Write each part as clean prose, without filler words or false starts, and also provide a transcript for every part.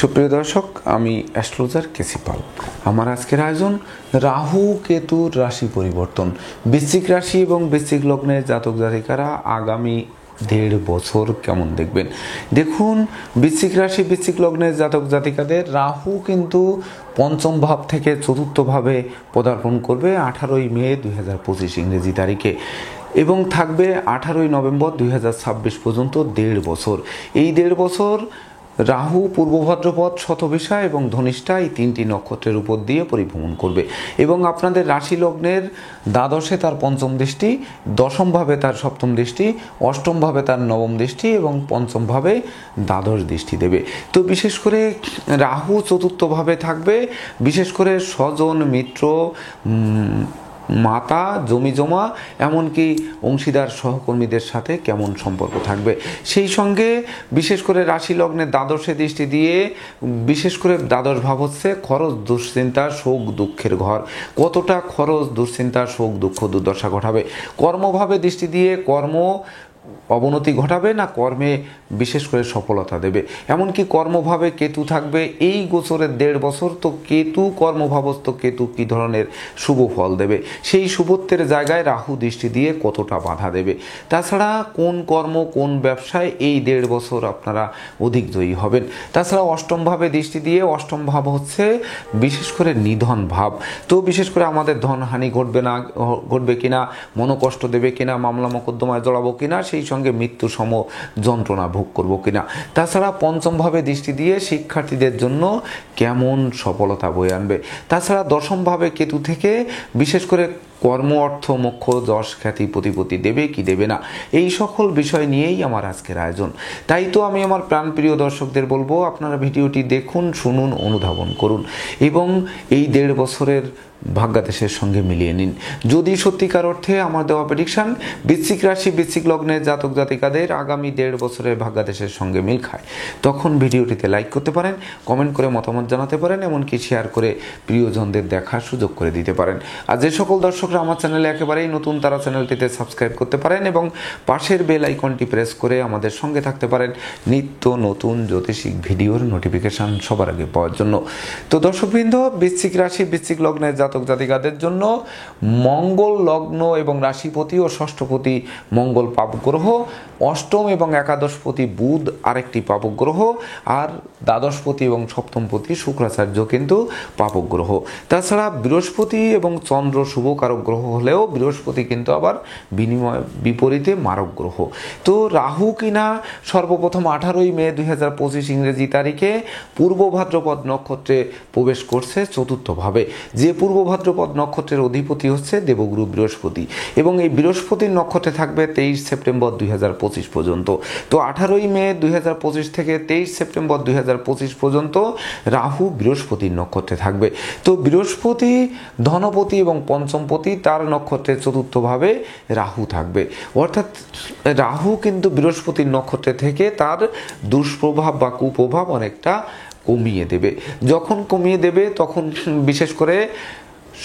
সুপ্রিয় দর্শক, আমি অ্যাস্ট্রোলজার কেসি পাল। আমার আজকের আয়োজন রাহু কেতুর রাশি পরিবর্তন। বৃশ্চিক রাশি এবং বৃশ্চিক লগ্নের জাতক জাতিকারা আগামী 1.5 বছর কেমন দেখবেন। দেখুন, বৃশ্চিক রাশি বৃশ্চিক লগ্নের জাতক জাতিকাদের রাহু কিন্তু পঞ্চম ভাব থেকে চতুর্থ ভাবে পদার্পণ করবে 18ই মে 2025 ইংরেজি তারিখে এবং থাকবে 18ই নভেম্বর 2026 পর্যন্ত 1.5 বছর। এই 1.5 বছর রাহু পূর্ব ভাদ্রপদ, শতভিষা এবং ধনিষ্ঠা এই 3টি নক্ষত্রের উপর দিয়ে পরিভ্রমণ করবে এবং আপনাদের রাশি লগ্নের দ্বাদশে তার পঞ্চম দৃষ্টি, দশম ভাবে তার সপ্তম দৃষ্টি, অষ্টম ভাবে তার নবম দৃষ্টি এবং পঞ্চম ভাবে দ্বাদশ দৃষ্টি দেবে। তো বিশেষ করে রাহু চতুর্থ ভাবে থাকবে। বিশেষ করে স্বজন, মিত্র, মাতা, জমি জমা, এমনকি অংশীদার সহকর্মীদের সাথে কেমন সম্পর্ক থাকবে। সেই সঙ্গে বিশেষ করে রাশি লগ্নে দ্বাদশে দৃষ্টি দিয়ে, বিশেষ করে দ্বাদশ ভাব হচ্ছে খরচ, দুশ্চিন্তা, শোক, দুঃখের ঘর। কতটা খরচ, দুশ্চিন্তা, শোক, দুঃখ, দুর্দশা ঘটাবে। কর্মভাবে দৃষ্টি দিয়ে কর্ম অবনতি ঘটাবে না কর্মে বিশেষ করে সফলতা দেবে। এমনকি কর্মভাবে কেতু থাকবে এই গোচরের 1.5 বছর। তো কেতু কর্মভাবস্থ কেতু কী ধরনের শুভ ফল দেবে, সেই শুভত্বের জায়গায় রাহু দৃষ্টি দিয়ে কতটা বাধা দেবে। তাছাড়া কোন কর্ম কোন ব্যবসায় এই 1.5 বছর আপনারা অধিক জয়ী হবেন। তাছাড়া অষ্টম ভাবে দৃষ্টি দিয়ে, অষ্টম ভাব হচ্ছে বিশেষ করে নিধন ভাব। তো বিশেষ করে আমাদের ধনহানি ঘটবে কিনা, মনোকষ্ট দেবে কিনা, মামলা মোকদ্দমায় জড়াবো কিনা, সেই সঙ্গে মৃত্যু সম যন্ত্রণা ভোগ করবো কিনা। তাছাড়া পঞ্চম ভাবে দৃষ্টি দিয়ে শিক্ষার্থীদের জন্য কেমন সফলতা বয়ে আনবে। তাছাড়া দশম ভাবে কেতু থেকে বিশেষ করে কর্ম, অর্থ, মোক্ষ, যশ, খ্যাতি, প্রতিপত্তি দেবে কি দেবে না, এই সকল বিষয় নিয়েই আমার আজকের আয়োজন। তাই তো আমি আমার প্রাণপ্রিয় দর্শকদের বলবো, আপনারা ভিডিওটি দেখুন, শুনুন, অনুধাবন করুন এবং এই 1.5 বছরের ভাগ্যাদেশের সঙ্গে মিলিয়ে নিন। যদি সত্যিকার অর্থে আমার দেওয়া প্রেডিকশন বৃশ্চিক রাশি বৃশ্চিক লগ্নের জাতক জাতিকাদের আগামী 1.5 বছরের ভাগ্যাদেশের সঙ্গে মিল খায়, তখন ভিডিওটিতে লাইক করতে পারেন, কমেন্ট করে মতামত জানাতে পারেন, এমনকি শেয়ার করে প্রিয়জনদের দেখার সুযোগ করে দিতে পারেন। আর যে সকল দর্শকরা আমার চ্যানেলে একেবারেই নতুন, তারা চ্যানেলটিতে সাবস্ক্রাইব করতে পারেন এবং পাশের বেল আইকনটি প্রেস করে আমাদের সঙ্গে থাকতে পারেন নিত্য নতুন জ্যোতিষিক ভিডিওর নোটিফিকেশান সবার আগে পাওয়ার জন্য। তো দর্শকবৃন্দ, বৃশ্চিক রাশি বৃশ্চিক লগ্নের জাতক জাতিকাদের জন্য মঙ্গল লগ্ন এবং রাশিপতি ও ষষ্ঠপতি মঙ্গল পাপক গ্রহ, অষ্টম এবং একাদশপতি বুধ আরেকটি পাপক গ্রহ, আর দ্বাদশপতি এবং সপ্তমপতি শুক্রাচার্য কিন্তু পাপক গ্রহ। তাছাড়া বৃহস্পতি এবং চন্দ্র শুভকারক গ্রহ হলেও বৃহস্পতি কিন্তু আবার বিপরীতে মারক গ্রহ। তো রাহু কিনা সর্বপ্রথম 18ই মে 2025 ইংরেজি তারিখে পূর্ব ভাদ্রপদ নক্ষত্রে প্রবেশ করছে চতুর্থ ভাবে। যে পূর্ব ভাদ্রপদ নক্ষত্রের অধিপতি হচ্ছে দেবগুরু বৃহস্পতি এবং এই বৃহস্পতির নক্ষত্রে থাকবে 23 সেপ্টেম্বর 2025 পর্যন্ত। তো 18ই মে 2025 থেকে 23 সেপ্টেম্বর 2025 পর্যন্ত রাহু বৃহস্পতির নক্ষত্রে থাকবে। তো বৃহস্পতি ধনপতি এবং পঞ্চমপতি, তার নক্ষত্রের চতুর্থ ভাবে রাহু থাকবে। অর্থাৎ রাহু কিন্তু বৃহস্পতির নক্ষত্রে থেকে তার দুষ্প্রভাব বা কুপ্রভাব অনেকটা কমিয়ে দেবে। যখন কমিয়ে দেবে তখন বিশেষ করে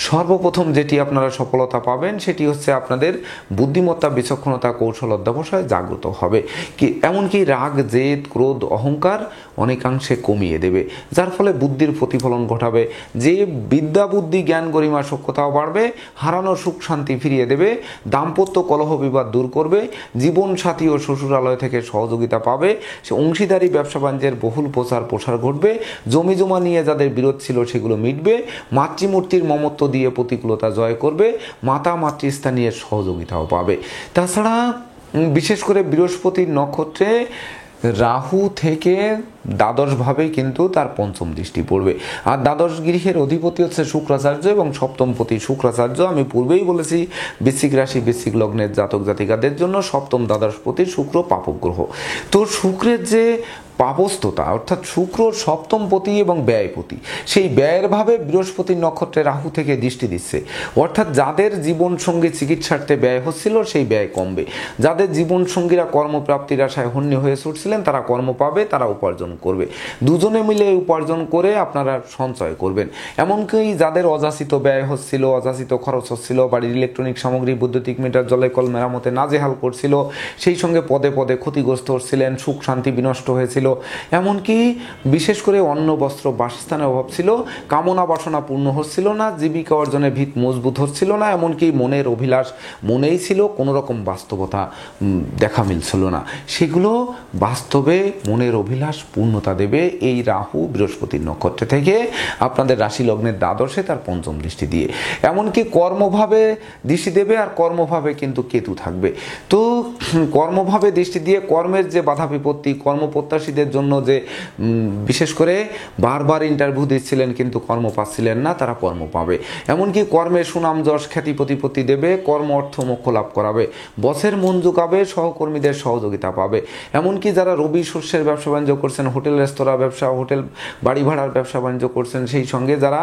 সর্বপ্রথম যেটি আপনারা সফলতা পাবেন সেটি হচ্ছে আপনাদের বুদ্ধিমত্তা, বিচক্ষণতা, কৌশল অধ্যবসায় জাগ্রত হবে। এমনকি রাগ, জেদ, ক্রোধ, অহংকার অনেকাংশে কমিয়ে দেবে, যার ফলে বুদ্ধির প্রতিফলন ঘটাবে। যে বিদ্যা, বুদ্ধি, জ্ঞান, গরিমা, সক্ষতাও বাড়বে, হারানো সুখ শান্তি ফিরিয়ে দেবে, দাম্পত্য কলহ বিবাদ দূর করবে, জীবন সাথী ও শ্বশুরালয় থেকে সহযোগিতা পাবে, সে অংশীদারি ব্যবসা বাণিজ্যের বহুল প্রসার ঘটবে, জমি জমা নিয়ে যাদের বিরোধ ছিল সেগুলো মিটবে, মাতৃমূর্তির মমত্ব দিয়ে প্রতিকূলতা জয় করবে, মাতা মাতৃস্থানীয় সহযোগিতাও পাবে। তাছাড়া বিশেষ করে বৃহস্পতির নক্ষত্রে রাহু থেকে দ্বাদশ ভাবে কিন্তু তার পঞ্চম দৃষ্টি পড়বে। আর দ্বাদশ গৃহের অধিপতি হচ্ছে শুক্রাচার্য এবং সপ্তমপতি শুক্রাচার্য। আমি পূর্বেই বলেছি বৃশ্চিক রাশি বৃশ্চিক লগ্নের জাতক জাতিকাদের জন্য সপ্তম দ্বাদশপতি শুক্র পাপক গ্রহ। তো শুক্রের যে পাপস্থতা, অর্থাৎ শুক্র সপ্তমপতি এবং ব্যয়পতি, সেই ব্যয়ের ভাবে বৃহস্পতির নক্ষত্রে রাহু থেকে দৃষ্টি দিচ্ছে। অর্থাৎ যাদের জীবনসঙ্গী চিকিৎসার্থে ব্যয় হচ্ছিল সেই ব্যয় কমবে, যাদের জীবনসঙ্গীরা কর্মপ্রাপ্তির আশায় হন্যে হয়ে ছুটছিলেন তারা কর্ম পাবে, তারা উপার্জন করবে, দুজনে মিলে উপার্জন করে আপনারা সঞ্চয় করবেন। এমনকি যাদের অযাচিত ব্যয় হচ্ছিল, অযাচিত খরচ হচ্ছিল, বাড়ির ইলেকট্রনিক সামগ্রী, বৈদ্যুতিক মিটার, জলের কল মেরামতে নাজেহাল করছিল, সেই সঙ্গে পদে পদে ক্ষতিগ্রস্ত হচ্ছিলেন, সুখ শান্তি বিনষ্ট হয়েছিল, ছিল, এমনকি বিশেষ করে অন্ন বস্ত্র বাসস্থানের অভাব ছিল, কামনা বাসনা পূর্ণ হচ্ছিল না, জীবিকা অর্জনের ভিত মজবুত হচ্ছিল না, এমনকি মনের অভিলাষ মনেই ছিল, কোনো রকম বাস্তবতা দেখা মিলছিল না। সেগুলো বাস্তবে মনের অভিলাষ পূর্ণতা দেবে এই রাহু বৃহস্পতির নক্ষত্র থেকে আপনাদের রাশি লগ্নের দ্বাদশে তার পঞ্চম দৃষ্টি দিয়ে। এমনকি কর্মভাবে দৃষ্টি দেবে, আর কর্মভাবে কিন্তু কেতু থাকবে। তো কর্মভাবে দৃষ্টি দিয়ে কর্মের যে বাধা বিপত্তি, কর্মপ্রত্যাশীদের জন্য যে বিশেষ করে বারবার ইন্টারভিউ দিচ্ছিলেন কিন্তু কর্ম পাচ্ছিলেন না, তারা কর্ম পাবে। এমনকি কর্মের সুনাম যশ খ্যাতি প্রতিপত্তি দেবে, কর্ম অর্থ মোক্ষ লাভ করাবে, বসের মন জোগাবে, সহকর্মীদের সহযোগিতা পাবে। এমনকি যারা রবি শস্যের ব্যবসা বাণিজ্য করছেন, হোটেল রেস্তোরাঁ ব্যবসা, হোটেল বাড়ি ভাড়ার ব্যবসা বাণিজ্য করছেন, সেই সঙ্গে যারা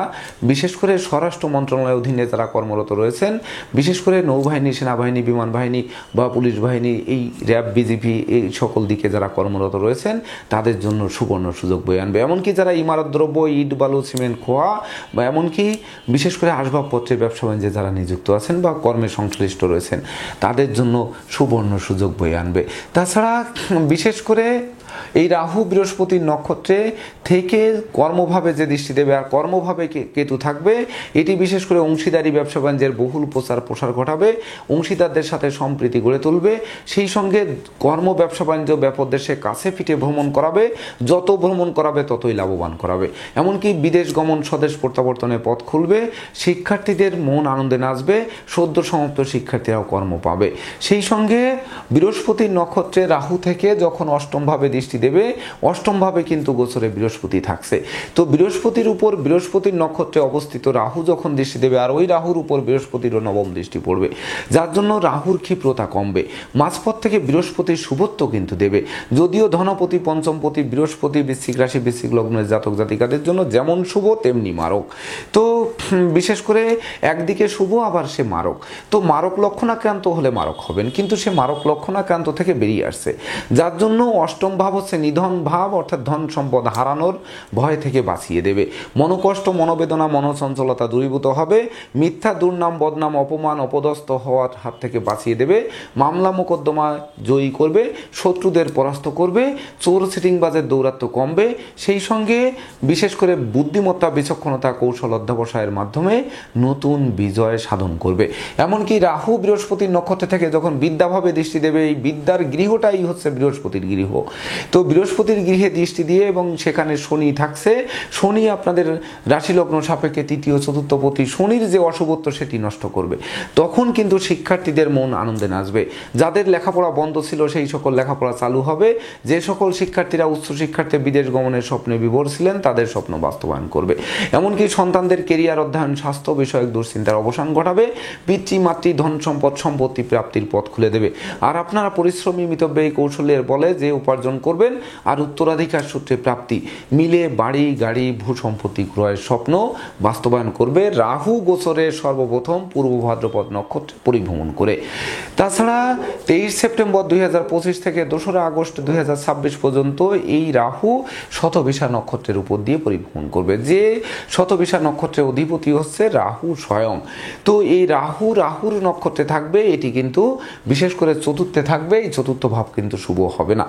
বিশেষ করে স্বরাষ্ট্র মন্ত্রণালয়ের অধীনে যারা কর্মরত রয়েছেন, বিশেষ করে নৌবাহিনী, সেনাবাহিনী, বিমান বাহিনী বা পুলিশ বাহিনী, এই র্যাব, বিজিপি, এই সকল দিকে যারা কর্মরত রয়েছেন তাদের জন্য সুবর্ণ সুযোগ বয়ে আনবে। এমনকি যারা ইমারত দ্রব্য, ইট, বালু, সিমেন্ট, খোয়া বা এমনকি বিশেষ করে আসবাবপত্রের ব্যবসা বাণিজ্যে যারা নিযুক্ত আছেন বা কর্মে সংশ্লিষ্ট রয়েছেন তাদের জন্য সুবর্ণ সুযোগ বয়ে আনবে। তাছাড়া বিশেষ করে এই রাহু বৃহস্পতির নক্ষত্রে থেকে কর্মভাবে যে দৃষ্টি দেবে আর কর্মভাবে কেতু থাকবে, এটি বিশেষ করে অংশীদারি ব্যবসা বাণিজ্যের বহুল প্রসার ঘটাবে, অংশীদারদের সাথে সম্প্রীতি গড়ে তুলবে, সেই সঙ্গে কর্ম ব্যবসা বাণিজ্য ব্যাপক দেশে কাছে পিঠে ভ্রমণ করাবে, যত ভ্রমণ করাবে ততই লাভবান করাবে। এমনকি বিদেশ গমন, স্বদেশ প্রত্যাবর্তনের পথ খুলবে, শিক্ষার্থীদের মন আনন্দে নাচবে, সদ্য সমাপ্ত শিক্ষার্থীরাও কর্ম পাবে। সেই সঙ্গে বৃহস্পতির নক্ষত্রে রাহু থেকে যখন অষ্টমভাবে দৃষ্টি দেবে, অষ্টমভাবে কিন্তু গোচরে বৃহস্পতি থাকছে। তো বৃহস্পতির উপর, বৃহস্পতির নক্ষত্রে অবস্থিত রাহু যখন দৃষ্টি দেবে আর ওই রাহুর উপর বৃহস্পতিরও নবম দৃষ্টি পড়বে, যার জন্য রাহুর ক্ষিপ্রতা কমবে। মাঝপথ থেকে বৃহস্পতির শুভত্ব কিন্তু দেবে। যদিও ধনপতি, পঞ্চমপতি বৃহস্পতি বৃশ্চিক রাশি, বৃশ্চিক লগ্নের জাতক জাতিকাদের জন্য যেমন শুভ তেমনি মারক। তো বিশেষ করে একদিকে শুভ আবার সে মারক। তো মারক লক্ষণাক্রান্ত হলে মারক হবেন, কিন্তু সে মারক লক্ষণাক্রান্ত থেকে বেরিয়ে আসছে, যার জন্য অষ্টম ভাব হচ্ছে নিধন ভাব, অর্থাৎ ধন সম্পদ হারানোর ভয় থেকে বাঁচিয়ে দেবে। মনোকষ্ট, মনোবেদনা, মনোচঞ্চলতা দূরীভূত হবে, মিথ্যা, দুর্নাম, বদনাম, অপমান, অপদস্থ হওয়ার হাত থেকে বাঁচিয়ে দেবে, মামলা মোকদ্দমা জয়ী করবে, শত্রুদের পরাস্ত করবে, চোর সিটিংবাজের দৌরাত্ম্য কমবে, সেই সঙ্গে বিশেষ করে বুদ্ধিমত্তা, বিচক্ষণতা, কৌশল অধ্যবসায়ের মাধ্যমে নতুন বিজয় সাধন করবে। এমনকি রাহু বৃহস্পতির নক্ষত্র থেকে যখন বিদ্যাভাবে দৃষ্টি দেবে, এই বিদ্যার গৃহটাই হচ্ছে বৃহস্পতির গৃহ। তো বৃহস্পতির গৃহে দৃষ্টি দিয়ে এবং সেখানে শনি থাকছে, শনি আপনাদের রাশিলগ্ন সাপেক্ষে তৃতীয় চতুর্থপতি, শনির যে অশুভত্ব সেটি নষ্ট করবে। তখন কিন্তু শিক্ষার্থীদের মন আনন্দে নাচবে, যাদের লেখাপড়া বন্ধ ছিল সেই সকল লেখাপড়া চালু হবে, যে সকল শিক্ষার্থীরা উচ্চ শিক্ষার্থে বিদেশ গমনের স্বপ্নে বিভোর ছিলেন তাদের স্বপ্ন বাস্তবায়ন করবে। এমনকি সন্তানদের কেরিয়ার, অধ্যয়ন, স্বাস্থ্য বিষয়ক দুশ্চিন্তার অবসান ঘটাবে, পিতৃমাতৃ, ধন সম্পদ, সম্পত্তি প্রাপ্তির পথ খুলে দেবে। আর আপনারা পরিশ্রমী, মিতব্যয়ী, কৌশলের বলে যে উপার্জন করবেন আর উত্তরাধিকার সূত্রে প্রাপ্তি মিলে বাড়ি, গাড়ি, ভূ সম্পত্তি ক্রয়ের স্বপ্ন বাস্তবায়ন করবে রাহু গোচরের সর্বপ্রথম পূর্ব ভাদ্রপদ নক্ষত্রে পরিভ্রমণ করে। তাছাড়া 23 সেপ্টেম্বর 2025 থেকে 2রা আগস্ট 2026 পর্যন্ত এই রাহু শতবিশা নক্ষত্রের উপর দিয়ে পরিভ্রমণ করবে, যে শতবিশা নক্ষত্রের অধিপতি হচ্ছে রাহু স্বয়ং। তো এই রাহুর নক্ষত্রে থাকবে, এটি কিন্তু বিশেষ করে চতুর্থে থাকবে। এই চতুর্থ ভাব কিন্তু শুভ হবে না।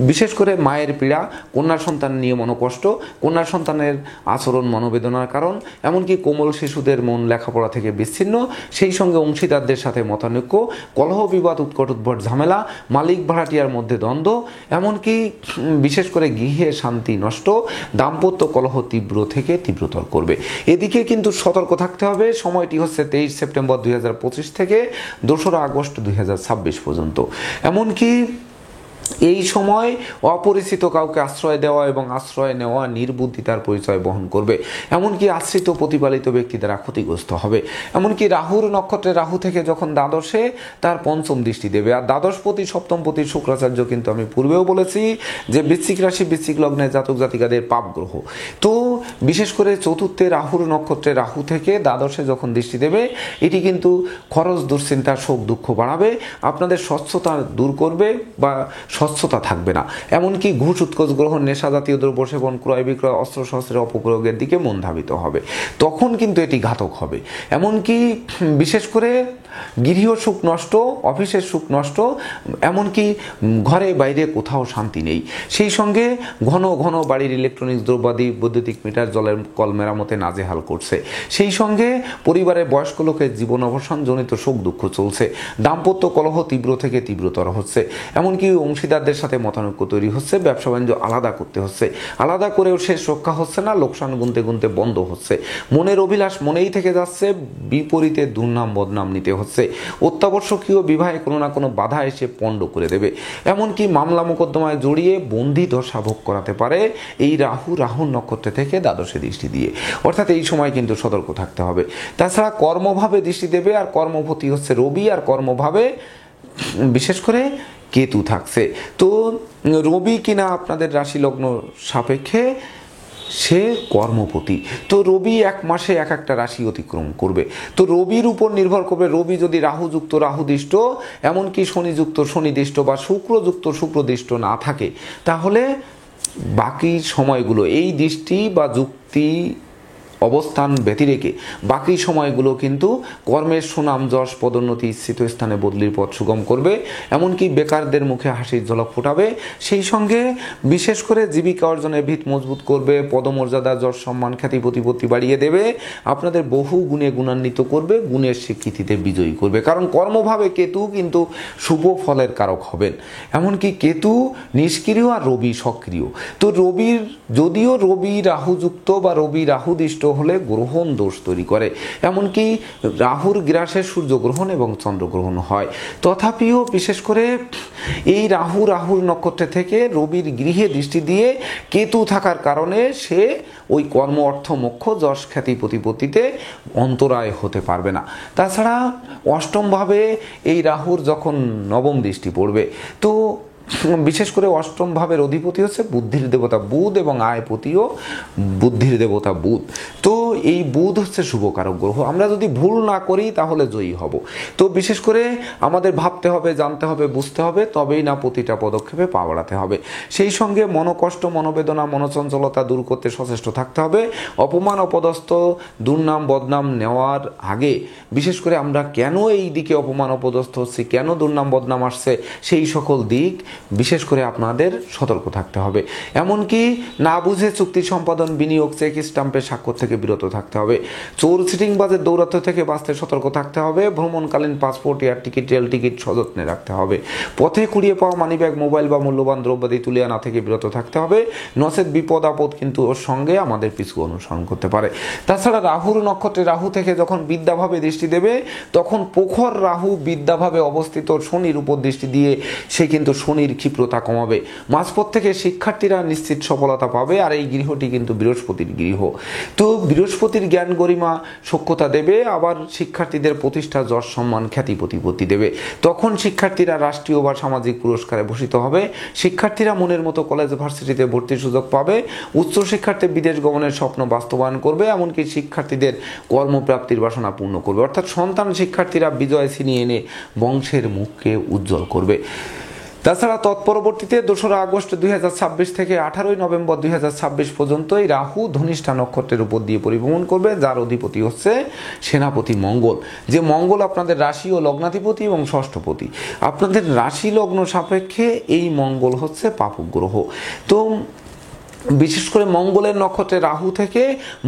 বিশেষ করে মায়ের পীড়া, কন্যা সন্তান নিয়ে মনোকষ্ট, কন্যা সন্তানের আচরণ মনোবেদনার কারণ, এমনকি কোমল শিশুদের মন লেখাপড়া থেকে বিচ্ছিন্ন, সেই সঙ্গে অংশীদারদের সাথে মতানৈক্য, কলহ বিবাদ, উৎকট উদ্ভট ঝামেলা, মালিক ভাড়াটিয়ার মধ্যে দ্বন্দ্ব, এমনকি বিশেষ করে গৃহে শান্তি নষ্ট, দাম্পত্য কলহ তীব্র থেকে তীব্রতর করবে। এদিকে কিন্তু সতর্ক থাকতে হবে। সময়টি হচ্ছে 23 সেপ্টেম্বর 2025 থেকে 2রা আগস্ট 2026 পর্যন্ত। এমনকি এই সময় অপরিচিত কাউকে আশ্রয় দেওয়া এবং আশ্রয় নেওয়া নির্বুদ্ধিতার পরিচয় বহন করবে। এমনকি আশ্রিত প্রতিপালিত ব্যক্তি দ্বারা ক্ষতিগ্রস্ত হবে। এমনকি রাহুর নক্ষত্রে রাহু থেকে যখন দ্বাদশে তার পঞ্চম দৃষ্টি দেবে, আর দ্বাদশপতি সপ্তমপতি শুক্রাচার্য কিন্তু আমি পূর্বেও বলেছি যে বৃশ্চিক রাশি, বৃশ্চিক লগ্নের জাতক জাতিকাদের পাপ গ্রহ। তো বিশেষ করে চতুর্থে রাহুর নক্ষত্রে রাহু থেকে দ্বাদশে যখন দৃষ্টি দেবে, এটি কিন্তু খরচ, দুশ্চিন্তা, শোক, দুঃখ বাড়াবে, আপনাদের স্বচ্ছতা দূর করবে বা স্বচ্ছতা থাকবে না। এমনকি ঘুষ, উৎকোচ গ্রহণ, নেশা জাতীয় দ্রব্য সেবন, ক্রয় বিক্রয়, অস্ত্রশস্ত্রের অপপ্রয়োগের দিকে মন ধাবিত হবে। তখন কিন্তু এটি ঘাতক হবে। এমনকি বিশেষ করে গৃহ সুখ নষ্ট, অফিসের সুখ নষ্ট, এমনকি ঘরে বাইরে কোথাও শান্তি নেই। সেই সঙ্গে ঘন ঘন বাড়ির ইলেকট্রনিক্স দ্রব্যাদি, বৈদ্যুতিক মিটার, জলের কল মেরামতে নাজেহাল করছে। সেই সঙ্গে পরিবারের বয়স্ক লোকের জীবন অবসানজনিত শোক দুঃখ চলছে। দাম্পত্য কলহ তীব্র থেকে তীব্রতর হচ্ছে। এমনকি অংশীদারদের সাথে মতানৈক্য তৈরি হচ্ছে। ব্যবসা বাণিজ্য আলাদা করতে হচ্ছে। আলাদা করেও শেষ রক্ষা হচ্ছে না, লোকসান গুনতে গুনতে বন্ধ হচ্ছে। মনের অভিলাষ মনেই থেকে যাচ্ছে, বিপরীতে দুর্নাম বদনাম নিতে হচ্ছে। অত্যাবশ্যকীয় বিবাহে কোনো না কোনো বাধা এসে পণ্ড করে দেবে। এমনকি মামলা মোকদ্দমায় জড়িয়ে বন্দি দশা ভোগ করাতে পারে এই রাহু নক্ষত্র থেকে দ্বাদশে দৃষ্টি দিয়ে। অর্থাৎ এই সময় কিন্তু সতর্ক থাকতে হবে। তাছাড়া কর্মভাবে দৃষ্টি দেবে, আর কর্মপতি হচ্ছে রবি, আর কর্মভাবে বিশেষ করে কেতু থাকছে। তো রবি কিনা আপনাদের রাশি লগ্ন সাপেক্ষে সে কর্মপতি। তো রবি এক মাসে এক একটা রাশি অতিক্রম করবে। তো রবির উপর নির্ভর করবে। রবি যদি রাহুযুক্ত রাহুদৃষ্ট, এমনকি শনিযুক্ত শনিদৃষ্ট বা শুক্রযুক্ত শুক্রদৃষ্ট না থাকে, তাহলে বাকি সময়গুলো এই দৃষ্টি বা যুক্তি অবস্থান ব্যতিরেকে বাকি সময়গুলো কিন্তু কর্মের সুনাম, যশ, পদোন্নতি, ইচ্ছিত স্থানে বদলির পথ সুগম করবে। এমনকি বেকারদের মুখে হাসির ঝলক ফোটাবে। সেই সঙ্গে বিশেষ করে জীবিকা অর্জনের ভিত মজবুত করবে। পদমর্যাদা, যশ, সম্মান, খ্যাতি, প্রতিপত্তি বাড়িয়ে দেবে। আপনাদের বহু গুণে গুণান্বিত করবে, গুণের স্বীকৃতিতে বিজয়ী করবে। কারণ কর্মভাবে কেতু কিন্তু শুভ ফলের কারক হবেন। এমনকি কেতু নিষ্ক্রিয় আর রবি সক্রিয়। তো রবির, যদিও রবি রাহুযুক্ত বা রবি রাহুদৃষ্ট হলে গ্রহণ দোষ তৈরি করে। এমনকি রাহুর গ্রাসে সূর্যগ্রহণ এবং চন্দ্রগ্রহণ হয়। তথাপিও বিশেষ করে এই রাহুর নক্ষত্র থেকে রবির গৃহে দৃষ্টি দিয়ে কেতু থাকার কারণে সে ওই কর্ম, অর্থ, মোক্ষ, যশ, খ্যাতি, প্রতিপত্তিতে অন্তরায় হতে পারবে না। তাছাড়া অষ্টমভাবে এই রাহুর যখন নবম দৃষ্টি পড়বে, তো বিশেষ করে অষ্টম ভাবের অধিপতি হচ্ছে বুদ্ধির দেবতা বুধ এবং আয়পতিও বুদ্ধির দেবতা বুধ। তো এই বুধ হচ্ছে শুভকারক গ্রহ। আমরা যদি ভুল না করি তাহলে জয়ী হব। তো বিশেষ করে আমাদের ভাবতে হবে, জানতে হবে, বুঝতে হবে, তবেই না প্রতিটা পদক্ষেপে পা বাড়াতে হবে। সেই সঙ্গে মনোকষ্ট, মনোবেদনা, মনোচঞ্চলতা দূর করতে সচেষ্ট থাকতে হবে। অপমান, অপদস্থ, দুর্নাম, বদনাম নেওয়ার আগে বিশেষ করে আমরা কেন এই দিকে অপমান অপদস্থ হচ্ছি, কেন দুর্নাম বদনাম আসছে, সেই সকল দিক বিশেষ করে আপনাদের সতর্ক থাকতে হবে। এমনকি না বুঝে চুক্তি সম্পাদন, বিনিয়োগ, চেক স্টাম্পে স্বাক্ষর থেকে বিরত থাকতে হবে। চোর, চিটিংবাজের দৌরাত্ম থেকে বাঁচতে সতর্ক থাকতে হবে। ভ্রমণকালীন passport, air ticket, rail ticket সযত্নে রাখতে হবে। পথে কুড়িয়ে পাওয়া মানিব্যাগ, মোবাইল বা মূল্যবান দ্রব্যাদি তুলে আনা থেকে বিরত থাকতে হবে। নচেত বিপদ আপদ কিন্তু ওর সঙ্গে আমাদের পিছু অনুসরণ করতে পারে। তাছাড়া রাহুর নক্ষত্রে রাহু থেকে যখন বিদ্যাভাবে দৃষ্টি দেবে, তখন প্রখর রাহু বিদ্যাভাবে অবস্থিত শনির উপর দৃষ্টি দিয়ে সে কিন্তু শনির ক্ষিপ্রতা কমাবে। মাঝপথ থেকে শিক্ষার্থীরা নিশ্চিত সফলতা পাবে। আর এই গৃহটি কিন্তু বৃহস্পতির গৃহ। তো বৃহস্পতির জ্ঞান, গরিমা, সক্ষতা দেবে। আবার শিক্ষার্থীদের প্রতিষ্ঠা, যশ, সম্মান, খ্যাতি, প্রতিপত্তি দেবে। তখন শিক্ষার্থীরা রাষ্ট্রীয় বা সামাজিক পুরস্কারে ভূষিত হবে। শিক্ষার্থীরা মনের মতো কলেজ, ভার্সিটিতে ভর্তির সুযোগ পাবে। উচ্চশিক্ষার্থী বিদেশ গমনের স্বপ্ন বাস্তবায়ন করবে। এমনকি শিক্ষার্থীদের কর্মপ্রাপ্তির বাসনা পূর্ণ করবে। অর্থাৎ সন্তান শিক্ষার্থীরা বিজয় ছিনিয়ে এনে বংশের মুখকে উজ্জ্বল করবে। তাছাড়া তৎপরবর্তীতে 2রা আগস্ট 2026 থেকে 18ই নভেম্বর 2026 পর্যন্ত এই রাহু ধনিষ্ঠা নক্ষত্রের উপর দিয়ে পরিভ্রমণ করবে, যার অধিপতি হচ্ছে সেনাপতি মঙ্গল। যে মঙ্গল আপনাদের রাশি ও লগ্নাধিপতি এবং ষষ্ঠপতি। আপনাদের রাশি লগ্ন সাপেক্ষে এই মঙ্গল হচ্ছে পাপক গ্রহ। তো বিশেষ করে মঙ্গলের নক্ষত্রে রাহু থেকে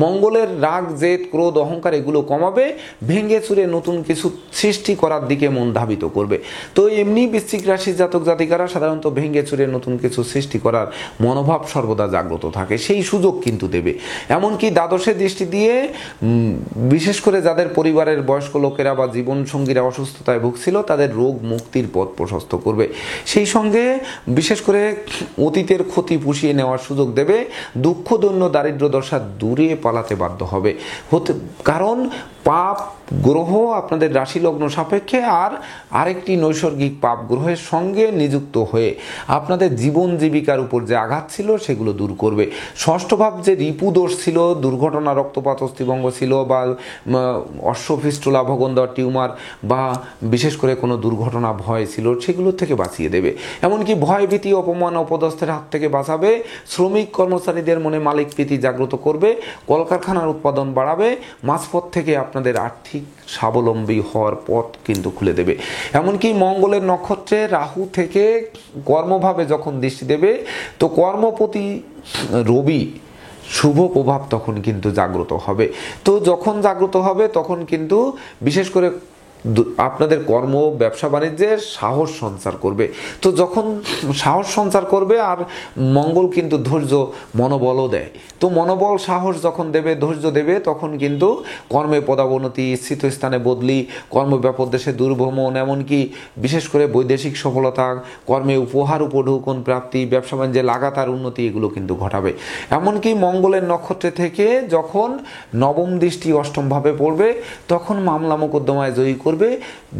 মঙ্গলের রাগ, জেদ, ক্রোধ, অহংকার এগুলো কমাবে। ভেঙে চুরে নতুন কিছু সৃষ্টি করার দিকে মন ধাবিত করবে। তো এমনি বৃশ্চিক রাশির জাতক জাতিকারা সাধারণত ভেঙে চুরে নতুন কিছু সৃষ্টি করার মনোভাব সর্বদা জাগ্রত থাকে, সেই সুযোগ কিন্তু দেবে। এমনকি দ্বাদশে দৃষ্টি দিয়ে বিশেষ করে যাদের পরিবারের বয়স্ক লোকেরা বা জীবনসঙ্গীরা অসুস্থতায় ভুগছিল, তাদের রোগ মুক্তির পথ প্রশস্ত করবে। সেই সঙ্গে বিশেষ করে অতীতের ক্ষতি পুষিয়ে নেওয়ার সুযোগ দেবে। দুঃখ, দৈন্য, দারিদ্র দশা দূরে পালাতে বাধ্য হবে। কারণ পাপ গ্রহ আপনাদের রাশি লগ্ন সাপেক্ষে আর আরেকটি নৈসর্গিক পাপ গ্রহের সঙ্গে নিযুক্ত হয়ে আপনাদের জীবন জীবিকার উপর যে আঘাত ছিল সেগুলো দূর করবে। ষষ্ঠ ভাব যে রিপু দোষ ছিল, দুর্ঘটনা, রক্তপাত, অস্থিভঙ্গ ছিল, বা অশ্বফিস্টুলা, ভগন্দর টিউমার, বা বিশেষ করে কোনো দুর্ঘটনা ভয় ছিল, সেগুলোর থেকে বাঁচিয়ে দেবে। এমনকি ভয়, ভীতি, অপমান, অপদস্থের হাত থেকে বাঁচাবে। শ্রমিক কর্মচারীদের মনে মালিক প্রীতি জাগ্রত করবে। কলকারখানার উৎপাদন বাড়াবে। মাঝপথ থেকে আপনাদের আর্থিক স্বাবলম্বী হওয়ার পথ কিন্তু খুলে দেবে। এমনকি মঙ্গলের নক্ষত্রে রাহু থেকে কর্মভাবে যখন দৃষ্টি দেবে, তো কর্মপতি রবি শুভ প্রভাব তখন কিন্তু জাগ্রত হবে। তো যখন জাগ্রত হবে তখন কিন্তু বিশেষ করে আপনাদের কর্ম, ব্যবসা বাণিজ্যের সাহস সঞ্চার করবে। তো যখন সাহস সঞ্চার করবে, আর মঙ্গল কিন্তু ধৈর্য, মনোবলও দেয়। তো মনোবল, সাহস যখন দেবে, ধৈর্য দেবে, তখন কিন্তু কর্মে পদোন্নতি, স্থিত স্থানে বদলি, কর্মব্যাপক দেশে দূরভ্রমণ, এমনকি বিশেষ করে বৈদেশিক সফলতা, কর্মে উপহার, উপঢৌকন প্রাপ্তি, ব্যবসা বাণিজ্যে লাগাতার উন্নতি, এগুলো কিন্তু ঘটাবে। এমনকি মঙ্গলের নক্ষত্রে থেকে যখন নবম দৃষ্টি অষ্টমভাবে পড়বে, তখন মামলা মোকদ্দমায় জয়ী করবে,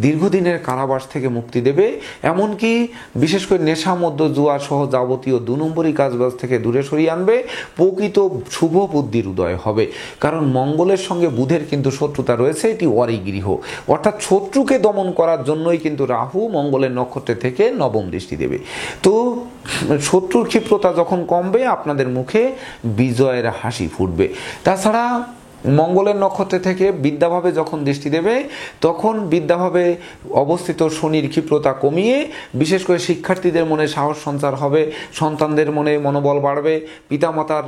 দীর্ঘদিনের কারাবাস থেকে মুক্তি দেবে। এমনকি বিশেষ করে নেশা, মধ্য, জুয়া সহ যাবতীয় 2 নম্বরই কাজবাজ থেকে দূরে সরিয়ে আনবে। প্রকৃত শুভ বুদ্ধির উদয় হবে। কারণ মঙ্গলের সঙ্গে বুধের কিন্তু শত্রুতা রয়েছে, এটি অরিগৃহ, অর্থাৎ শত্রুকে দমন করার জন্যই কিন্তু রাহু মঙ্গলের নক্ষত্রে থেকে নবম দৃষ্টি দেবে। তো শত্রুর ক্ষিপ্রতা যখন কমবে, আপনাদের মুখে বিজয়ের হাসি ফুটবে। তাছাড়া মঙ্গলের নক্ষত্রে থেকে বিদ্যাভাবে যখন দৃষ্টি দেবে, তখন বিদ্যাভাবে অবস্থিত শনির ক্ষিপ্রতা কমিয়ে বিশেষ করে শিক্ষার্থীদের মনে সাহস সঞ্চার হবে, সন্তানদের মনে মনোবল বাড়বে, পিতামাতার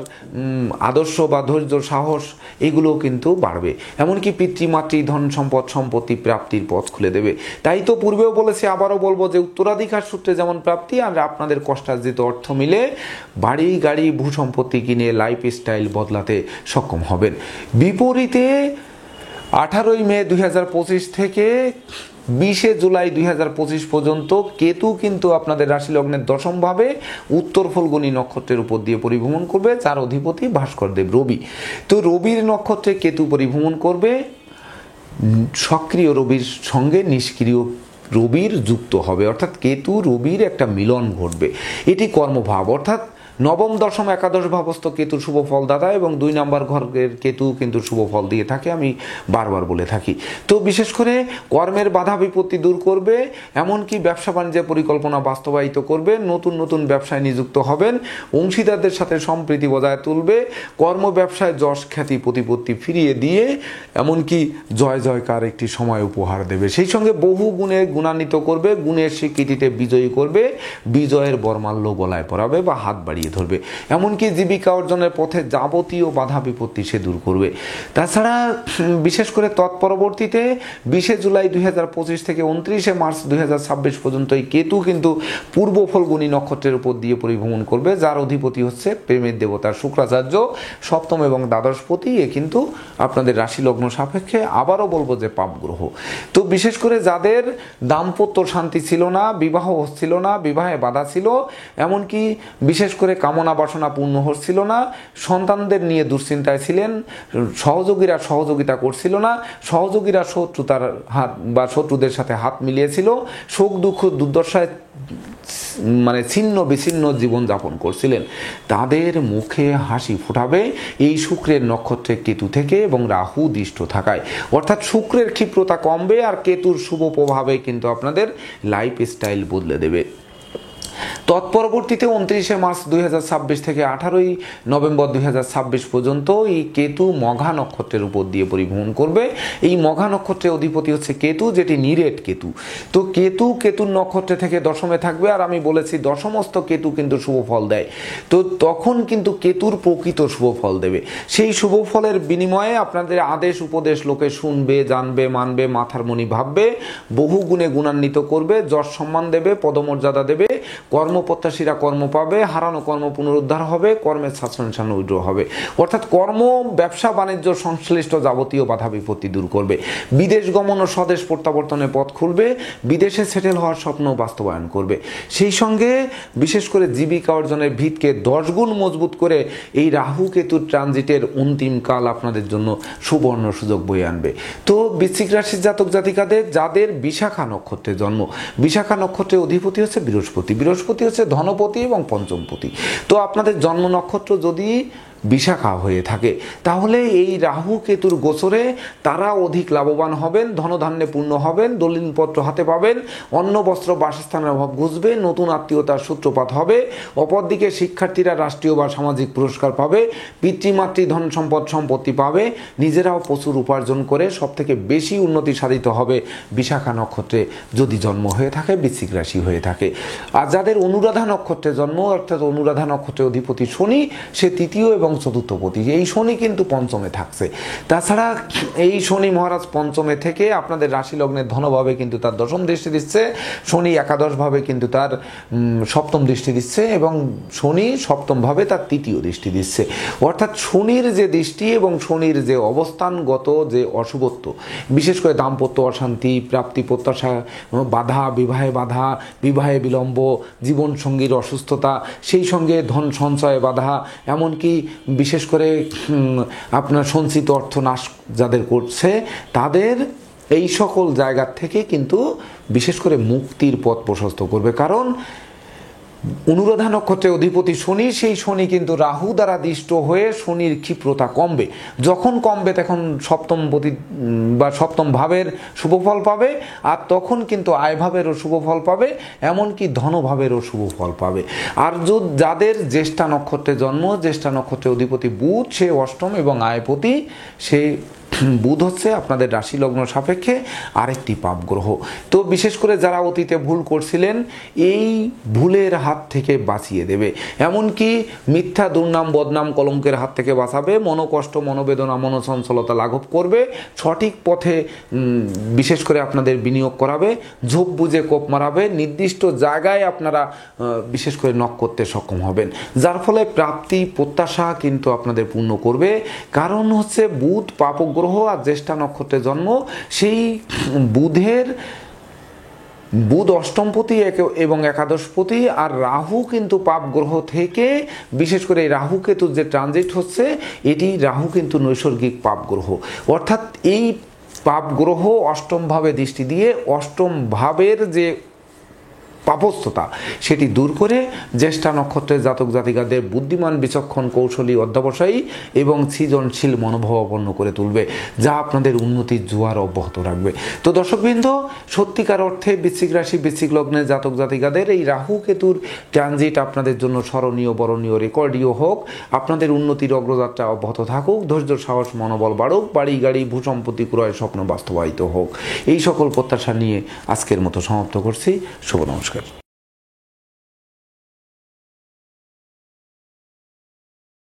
আদর্শ বা ধৈর্য, সাহস, এগুলোও কিন্তু বাড়বে। এমনকি পিতৃমাতৃ, ধন সম্পদ, সম্পত্তি প্রাপ্তির পথ খুলে দেবে। তাই তো পূর্বেও বলেছি, আবারও বলবো যে উত্তরাধিকার সূত্রে যেমন প্রাপ্তি, আর আপনাদের কষ্টার্জিত অর্থ মিলে বাড়ি, গাড়ি, ভূ সম্পত্তি কিনে লাইফ স্টাইল বদলাতে সক্ষম হবেন। বিপরীতে 18 মে 2025 থেকে 20 জুলাই 2025 পর্যন্ত কেতু কিন্তু আপনাদের রাশি লগ্নের দশমভাবে উত্তর ফল্গুনী নক্ষত্রের উপর দিয়ে পরিভ্রমণ করবে, যার অধিপতি ভাস্করদেব রবি। তো রবির নক্ষত্রে কেতু পরিভ্রমণ করবে, সক্রিয় রবির সঙ্গে নিষ্ক্রিয় রবির যুক্ত হবে, অর্থাৎ কেতু রবির একটা মিলন ঘটবে। এটি কর্মভাব, অর্থাৎ নবম, দশম, একাদশ ভাবস্থ কেতু শুভ ফলদাতা, এবং 2 নম্বর ঘরের কেতু কিন্তু শুভ ফল দিয়ে থাকে, আমি বারবার বলে থাকি। তো বিশেষ করে কর্মের বাধা বিপত্তি দূর করবে, এমনকি ব্যবসা বাণিজ্যের পরিকল্পনা বাস্তবায়িত করবে, নতুন নতুন ব্যবসায় নিযুক্ত হবেন, অংশীদারদের সাথে সম্প্রীতি বজায় তুলবে, কর্ম ব্যবসায় যশ, খ্যাতি, প্রতিপত্তি ফিরিয়ে দিয়ে এমনকি জয় জয়কার একটি সময় উপহার দেবে। সেই সঙ্গে বহু গুণে গুণান্বিত করবে, গুণের স্বীকৃতিতে বিজয়ী করবে, বিজয়ের বরমাল্য গলায় পরাবে বা হাত বাড়িয়ে ধরবে। এমনকি জীবিকা অর্জনের পথে যাবতীয় বাধা বিপত্তি সে দূর করবে। তাছাড়া বিশেষ করে তৎপরবর্তীতে 20 জুলাই 2025 থেকে 29 মার্চ 2026 পর্যন্ত এই কেতু কিন্তু পূর্ব ফল্গুনী নক্ষত্রের উপর দিয়ে পরিভ্রমণ করবে, যার অধিপতি হচ্ছে প্রেমের দেবতা শুক্রাচার্য, সপ্তম এবং দ্বাদশপতি। এ কিন্তু আপনাদের রাশি লগ্ন সাপেক্ষে আবারও বলবো যে পাপ গ্রহ। তো বিশেষ করে যাদের দাম্পত্য শান্তি ছিল না, বিবাহ হচ্ছিল না, বিবাহে বাধা ছিল, এমনকি বিশেষ করে কামনা বাসনা পূর্ণ হচ্ছিল না, সন্তানদের নিয়ে দুশ্চিন্তায় ছিলেন, সহযোগীরা সহযোগিতা করছিল না, সহযোগীরা শত্রুতার হাত বা শত্রুদের সাথে হাত মিলিয়েছিল, শোক দুঃখ দুর্দশায় মানে ছিন্ন বিচ্ছিন্ন জীবনযাপন করছিলেন, তাদের মুখে হাসি ফোটাবে এই শুক্রের নক্ষত্রে কেতু থেকে এবং রাহু দৃষ্ট থাকায়। অর্থাৎ শুক্রের ক্ষিপ্রতা কমবে, আর কেতুর শুভ প্রভাবে কিন্তু আপনাদের লাইফ স্টাইল বদলে দেবে। তৎপরবর্তীতে 29 মার্চ 2026 থেকে 18 নভেম্বর 2026 পর্যন্ত এই কেতু মঘা নক্ষত্রের উপর দিয়ে পরিভ্রমণ করবে। এই মঘা নক্ষত্রের অধিপতি হচ্ছে কেতু, যেটি নিরেট কেতু। তো কেতুর নক্ষত্রে থেকে দশমে থাকবে, আর আমি বলেছি দশমস্থ কেতু কিন্তু শুভ ফল দেয়। তো তখন কিন্তু কেতুর প্রকৃত শুভ ফল দেবে। সেই শুভ ফলের বিনিময়ে আপনাদের আদেশ উপদেশ লোকে শুনবে, জানবে, মানবে, মাথার মণি ভাববে, বহু গুণে গুণান্বিত করবে, যশ সম্মান দেবে, পদমর্যাদা দেবে, কর্মপ্রত্যাশীরা কর্ম পাবে, হারানো কর্ম পুনরুদ্ধার হবে, কর্মের সাসপেনশন উইথড্র হবে। অর্থাৎ কর্ম, ব্যবসা বাণিজ্য সংশ্লিষ্ট যাবতীয় বাধা বিপত্তি দূর করবে। বিদেশ গমন ও স্বদেশ প্রত্যাবর্তনের পথ খুলবে, বিদেশে সেটেল হওয়ার স্বপ্ন বাস্তবায়ন করবে। সেই সঙ্গে বিশেষ করে জীবিকা অর্জনের ভিতকে 10 গুণ মজবুত করে এই রাহু কেতুর ট্রানজিটের অন্তিম কাল আপনাদের জন্য সুবর্ণ সুযোগ বয়ে আনবে। তো বৃশ্চিক রাশির জাতক জাতিকাদের যাদের বিশাখা নক্ষত্রে জন্ম, বিশাখা নক্ষত্রের অধিপতি হচ্ছে বৃহস্পতি, বৃহস্পতি হচ্ছে ধনপতি এবং পঞ্চমপতি। তো আপনাদের জন্ম নক্ষত্র যদি বিশাখা হয়ে থাকে তাহলে এই রাহু কেতুর গোচরে তারা অধিক লাভবান হবেন, ধনধান্যে পূর্ণ হবেন, দলিলপত্র হাতে পাবেন, অন্ন বস্ত্র বাসস্থানের অভাব ঘুচবে, নতুন আত্মীয়তার সূত্রপাত হবে। অপরদিকে শিক্ষার্থীরা রাষ্ট্রীয় বা সামাজিক পুরস্কার পাবে, পিতৃমাতৃ ধন সম্পদ সম্পত্তি পাবে, নিজেরাও প্রচুর উপার্জন করে সবথেকে বেশি উন্নতি সাধিত হবে বিশাখা নক্ষত্রে যদি জন্ম হয়ে থাকে, বৃশ্চিক রাশি হয়ে থাকে। আর যাদের অনুরাধা নক্ষত্রে জন্ম, অর্থাৎ অনুরাধা নক্ষত্রের অধিপতি শনি, সে তৃতীয় এবং চতুর্থপতি, এই শনি কিন্তু পঞ্চমে থাকছে। তাছাড়া এই শনি মহারাজ পঞ্চমে থেকে আপনাদের রাশি লগ্নের ধনভাবে কিন্তু তার দশম দৃষ্টি দিচ্ছে, শনি একাদশভাবে কিন্তু তার সপ্তম দৃষ্টি দিচ্ছে, এবং শনি সপ্তমভাবে তার তৃতীয় দৃষ্টি দিচ্ছে। অর্থাৎ শনির যে দৃষ্টি এবং শনির যে অবস্থানগত যে অশুভত্ব, বিশেষ করে দাম্পত্য অশান্তি, প্রাপ্তি প্রত্যাশা বাধা, বিবাহে বিলম্ব, জীবনসঙ্গীর অসুস্থতা, সেই সঙ্গে ধন সঞ্চয়ে বাধা, এমনকি বিশেষ করে আপনার সঞ্চিত অর্থ নাশ যাদের করছে, তাদের এই সকল জায়গা থেকে কিন্তু বিশেষ করে মুক্তির পথ প্রশস্ত করবে। কারণ অনুরাধা নক্ষত্রের অধিপতি শনি, সেই শনি কিন্তু রাহু দ্বারা দিষ্ট হয়ে শনির ক্ষিপ্রতা কমবে। যখন কমবে তখন সপ্তমপতি বা সপ্তম ভাবের শুভফল পাবে, আর তখন কিন্তু আয়ভাবেরও শুভফল পাবে, এমনকি ধনভাবেরও শুভফল পাবে। আর যাদের জ্যেষ্ঠা নক্ষত্রে জন্ম, জ্যেষ্ঠা নক্ষত্রের অধিপতি বুধ, সে অষ্টম এবং আয়পতি, সে বুধ হচ্ছে আপনাদের রাশি লগ্ন সাপেক্ষে আরেকটি পাপ গ্রহ। তো বিশেষ করে যারা অতীতে ভুল করছিলেন, এই ভুলের হাত থেকে বাঁচিয়ে দেবে, এমনকি মিথ্যা দুর্নাম বদনাম কলঙ্কের হাত থেকে বাঁচাবে, মনোকষ্ট মনোবেদনা মনোচঞ্চলতা লাঘব করবে, সঠিক পথে বিশেষ করে আপনাদের বিনিয়োগ করাবে, ঝোপ বুঝে কোপ মারাবে, নির্দিষ্ট জায়গায় আপনারা বিশেষ করে নক করতে সক্ষম হবেন, যার ফলে প্রাপ্তি প্রত্যাশা কিন্তু আপনাদের পূর্ণ করবে। কারণ হচ্ছে বুধ পাপগ্রহ, আর জ্যেষ্ঠা নক্ষত্রে জন্ম, সেই বুধ অষ্টমপতি এবং একাদশপতি, আর রাহু কিন্তু পাপ গ্রহ থেকে, বিশেষ করে রাহু কেতুর যে ট্রানজিট হচ্ছে, এটি রাহু কিন্তু নৈসর্গিক পাপ গ্রহ। অর্থাৎ এই পাপ গ্রহ অষ্টম ভাবে দৃষ্টি দিয়ে অষ্টম ভাবের যে পাপস্থতা সেটি দূর করে জ্যেষ্ঠা নক্ষত্রের জাতক জাতিকাদের বুদ্ধিমান, বিচক্ষণ, কৌশলী, অধ্যবসায়ী এবং সৃজনশীল মনোভাবাপন্ন করে তুলবে, যা আপনাদের উন্নতির জোয়ার অব্যাহত রাখবে। তো দর্শকবৃন্দ, সত্যিকার অর্থে বৃশ্চিক রাশি বৃশ্চিক লগ্নের জাতক জাতিকাদের এই রাহু কেতুর ট্রানজিট আপনাদের জন্য স্মরণীয়, বরণীয়, রেকর্ডীয় হোক। আপনাদের উন্নতির অগ্রযাত্রা অব্যাহত থাকুক, ধৈর্য, সাহস, মনোবল বাড়ুক, বাড়ি গাড়ি ভূসম্পত্তি ক্রয়ের স্বপ্ন বাস্তবায়িত হোক। এই সকল প্রত্যাশা নিয়ে আজকের মতো সমাপ্ত করছি। শুভ নমস্কার।